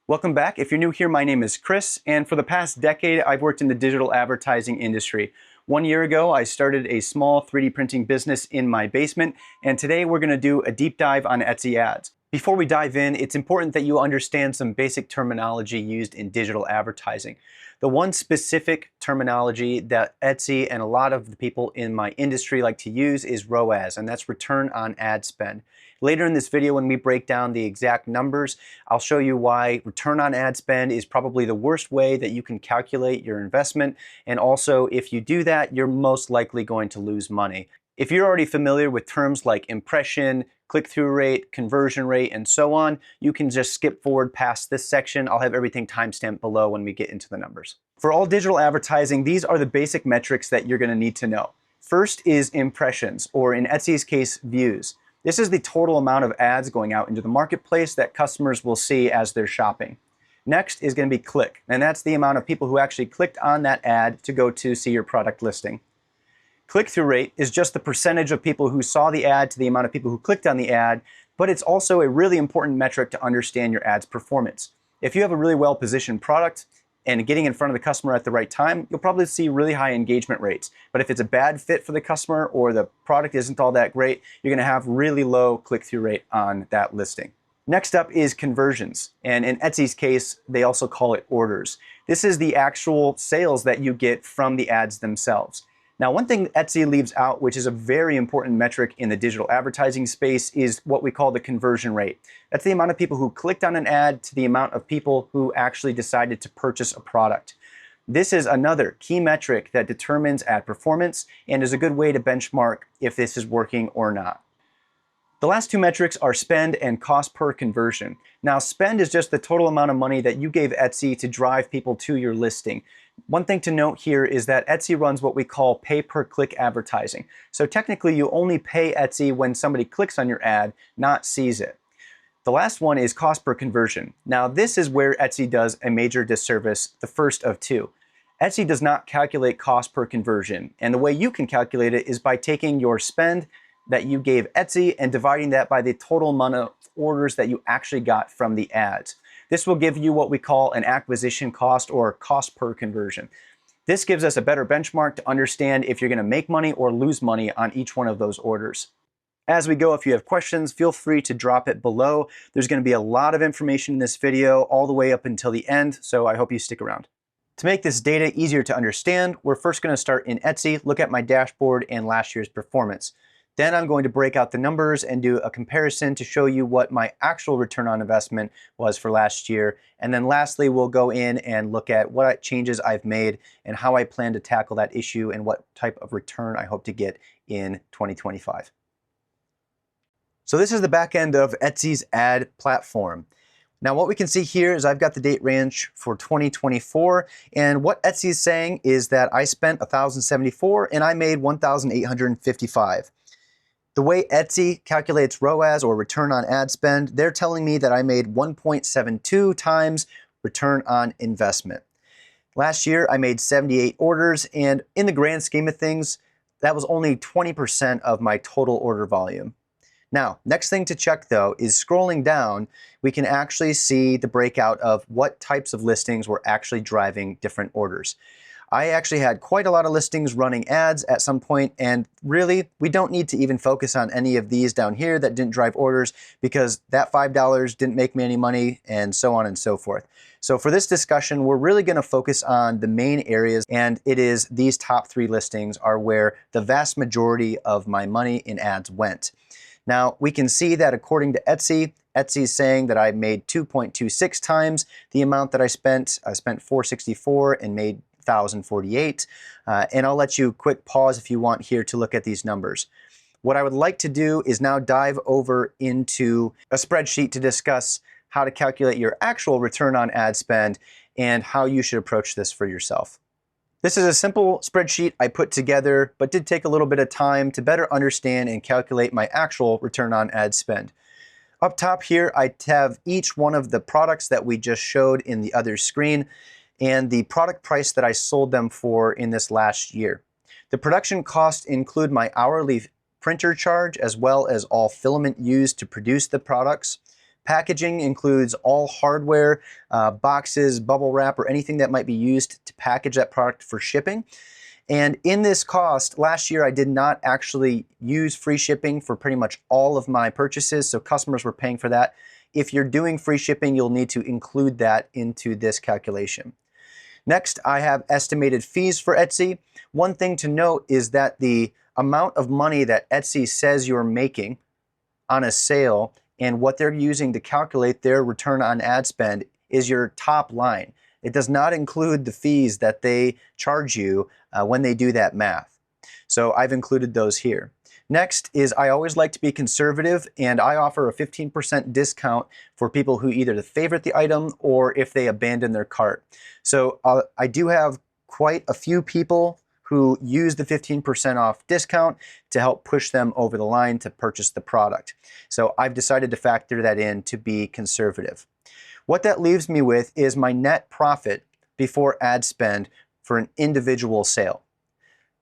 Welcome back. If you're new here, my name is Chris, and for the past decade, I've worked in the digital advertising industry. 1 year ago, I started a small 3D printing business in my basement, and today we're going to do a deep dive on Etsy ads. Before we dive in, it's important that you understand some basic terminology used in digital advertising. The one specific terminology that Etsy and a lot of the people in my industry like to use is ROAS, and that's return on ad spend. Later in this video, when we break down the exact numbers, I'll show you why return on ad spend is probably the worst way that you can calculate your investment. And also, if you do that, you're most likely going to lose money. If you're already familiar with terms like impression, click-through rate, conversion rate, and so on, you can just skip forward past this section. I'll have everything timestamped below when we get into the numbers. For all digital advertising, these are the basic metrics that you're going to need to know. First is impressions, or in Etsy's case, views. This is the total amount of ads going out into the marketplace that customers will see as they're shopping. Next is going to be click, and that's the amount of people who actually clicked on that ad to go to see your product listing. Click-through rate is just the percentage of people who saw the ad to the amount of people who clicked on the ad, but it's also a really important metric to understand your ad's performance. If you have a really well-positioned product and getting in front of the customer at the right time, you'll probably see really high engagement rates. But if it's a bad fit for the customer or the product isn't all that great, you're going to have really low click-through rate on that listing. Next up is conversions, and in Etsy's case, they also call it orders. This is the actual sales that you get from the ads themselves. Now, one thing Etsy leaves out, which is a very important metric in the digital advertising space, is what we call the conversion rate. That's the amount of people who clicked on an ad to the amount of people who actually decided to purchase a product. This is another key metric that determines ad performance and is a good way to benchmark if this is working or not. The last two metrics are spend and cost per conversion. Now, spend is just the total amount of money that you gave Etsy to drive people to your listing. One thing to note here is that Etsy runs what we call pay-per-click advertising. So technically, you only pay Etsy when somebody clicks on your ad, not sees it. The last one is cost per conversion. Now, this is where Etsy does a major disservice, the first of two. Etsy does not calculate cost per conversion, and the way you can calculate it is by taking your spend that you gave Etsy and dividing that by the total amount of orders that you actually got from the ads. This will give you what we call an acquisition cost or cost per conversion. This gives us a better benchmark to understand if you're going to make money or lose money on each one of those orders. As we go, if you have questions, feel free to drop it below. There's going to be a lot of information in this video all the way up until the end, so I hope you stick around. To make this data easier to understand, we're first going to start in Etsy, look at my dashboard and last year's performance. Then I'm going to break out the numbers and do a comparison to show you what my actual return on investment was for last year. And then lastly, we'll go in and look at what changes I've made and how I plan to tackle that issue and what type of return I hope to get in 2025. So this is the back end of Etsy's ad platform. Now what we can see here is I've got the date range for 2024, and what Etsy is saying is that I spent $1,074 and I made $1,855. The way Etsy calculates ROAS, or return on ad spend, they're telling me that I made 1.72 times return on investment. Last year, I made 78 orders, and in the grand scheme of things, that was only 20% of my total order volume. Now, next thing to check though is scrolling down, we can actually see the breakout of what types of listings were actually driving different orders. I actually had quite a lot of listings running ads at some point, and really, we don't need to even focus on any of these down here that didn't drive orders because that $5 didn't make me any money, and so on and so forth. So for this discussion, we're really going to focus on the main areas, and it is these top three listings are where the vast majority of my money in ads went. Now, we can see that according to Etsy, Etsy is saying that I made 2.26 times the amount that I spent. I spent $464 and made $1,048, and I'll let you quick pause if you want here to look at these numbers. What I would like to do is now dive over into a spreadsheet to discuss how to calculate your actual return on ad spend and how you should approach this for yourself. This is a simple spreadsheet I put together, but did take a little bit of time to better understand and calculate my actual return on ad spend. Up top here, I have each one of the products that we just showed in the other screen and the product price that I sold them for in this last year. The production costs include my hourly printer charge as well as all filament used to produce the products. Packaging includes all hardware, boxes, bubble wrap, or anything that might be used to package that product for shipping. And in this cost, last year I did not actually use free shipping for pretty much all of my purchases, so customers were paying for that. If you're doing free shipping, you'll need to include that into this calculation. Next, I have estimated fees for Etsy. One thing to note is that the amount of money that Etsy says you're making on a sale and what they're using to calculate their return on ad spend is your top line. It does not include the fees that they charge you when they do that math. So I've included those here. Next is I always like to be conservative, and I offer a 15% discount for people who either favorite the item or if they abandon their cart. So I do have quite a few people who use the 15% off discount to help push them over the line to purchase the product. So I've decided to factor that in to be conservative. What that leaves me with is my net profit before ad spend for an individual sale.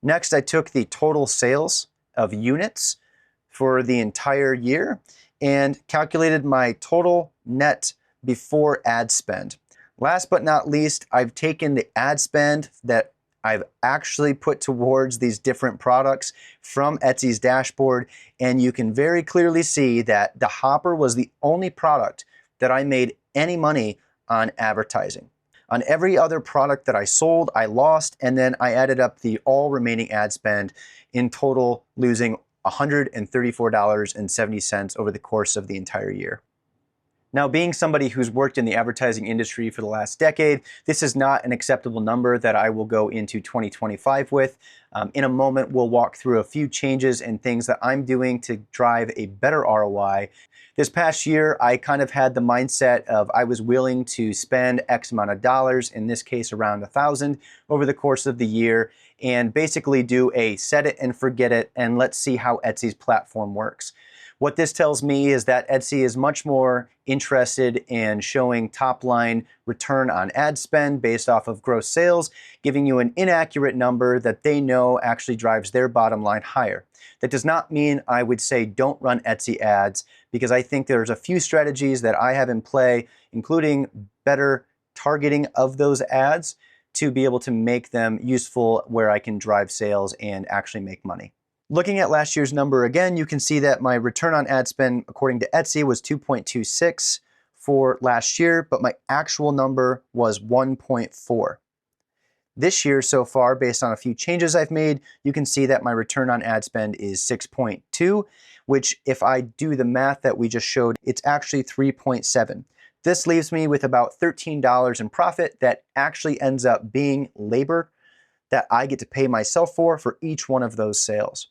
Next, I took the total sales of units for the entire year and calculated my total net before ad spend. Last but not least, I've taken the ad spend that I've actually put towards these different products from Etsy's dashboard, and you can very clearly see that the Hopper was the only product that I made any money on advertising. On every other product that I sold, I lost, and then I added up the all remaining ad spend, in total losing $134.70 over the course of the entire year. Now, being somebody who's worked in the advertising industry for the last decade, this is not an acceptable number that I will go into 2025 with. In a moment, we'll walk through a few changes and things that I'm doing to drive a better ROI. This past year, I kind of had the mindset of I was willing to spend X amount of dollars, in this case around $1,000, over the course of the year, and basically do a set it and forget it, and let's see how Etsy's platform works. What this tells me is that Etsy is much more interested in showing top-line return on ad spend based off of gross sales, giving you an inaccurate number that they know actually drives their bottom line higher. That does not mean I would say don't run Etsy ads, because I think there's a few strategies that I have in play, including better targeting of those ads to be able to make them useful where I can drive sales and actually make money. Looking at last year's number again, you can see that my return on ad spend according to Etsy was 2.26 for last year, but my actual number was 1.4. This year so far, based on a few changes I've made, you can see that my return on ad spend is 6.2, which if I do the math that we just showed, it's actually 3.7. This leaves me with about $13 in profit that actually ends up being labor that I get to pay myself for each one of those sales.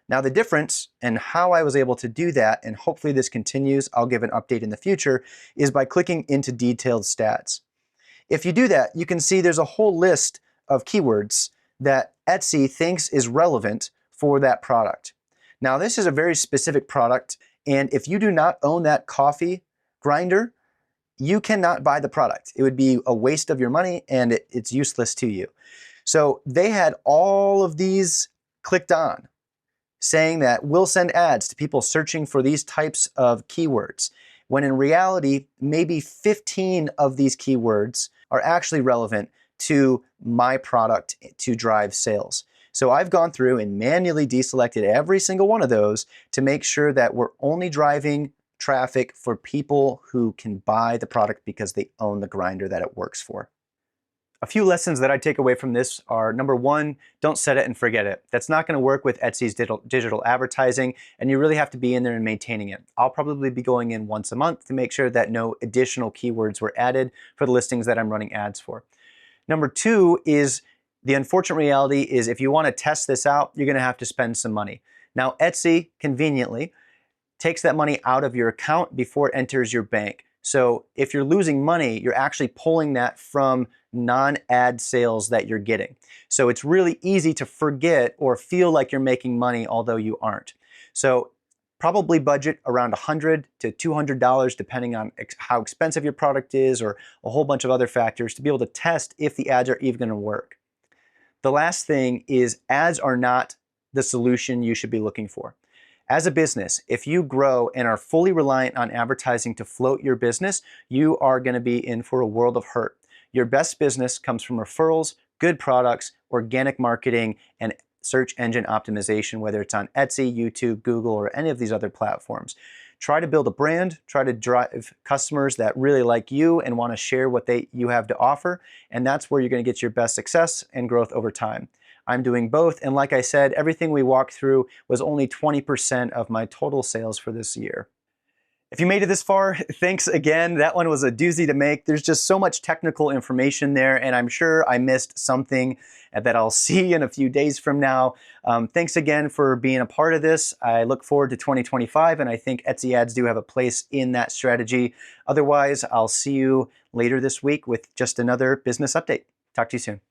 Now the difference and how I was able to do that, and hopefully this continues, I'll give an update in the future, is by clicking into detailed stats. If you do that, you can see there's a whole list of keywords that Etsy thinks is relevant for that product. Now this is a very specific product, and if you do not own that coffee grinder, you cannot buy the product. It would be a waste of your money and it's useless to you. So they had all of these clicked on, saying that we'll send ads to people searching for these types of keywords, when in reality, maybe 15 of these keywords are actually relevant to my product to drive sales. So I've gone through and manually deselected every single one of those to make sure that we're only driving traffic for people who can buy the product because they own the grinder that it works for. A few lessons that I take away from this are, number one, don't set it and forget it. That's not going to work with Etsy's digital advertising, and you really have to be in there and maintaining it. I'll probably be going in once a month to make sure that no additional keywords were added for the listings that I'm running ads for. Number two is the unfortunate reality is if you want to test this out, you're going to have to spend some money. Now, Etsy conveniently takes that money out of your account before it enters your bank. So if you're losing money, you're actually pulling that from non-ad sales that you're getting. So it's really easy to forget or feel like you're making money, although you aren't. So probably budget around $100 to $200, depending on how expensive your product is or a whole bunch of other factors to be able to test if the ads are even going to work. The last thing is ads are not the solution you should be looking for. As a business, if you grow and are fully reliant on advertising to float your business, you are going to be in for a world of hurt. Your best business comes from referrals, good products, organic marketing, and search engine optimization, whether it's on Etsy, YouTube, Google, or any of these other platforms. Try to build a brand, try to drive customers that really like you and want to share what you have to offer, and that's where you're going to get your best success and growth over time. I'm doing both, and like I said, everything we walked through was only 20% of my total sales for this year. If you made it this far, thanks again. That one was a doozy to make. There's just so much technical information there, and I'm sure I missed something that I'll see in a few days from now. Thanks again for being a part of this. I look forward to 2025, and I think Etsy ads do have a place in that strategy. Otherwise, I'll see you later this week with just another business update. Talk to you soon.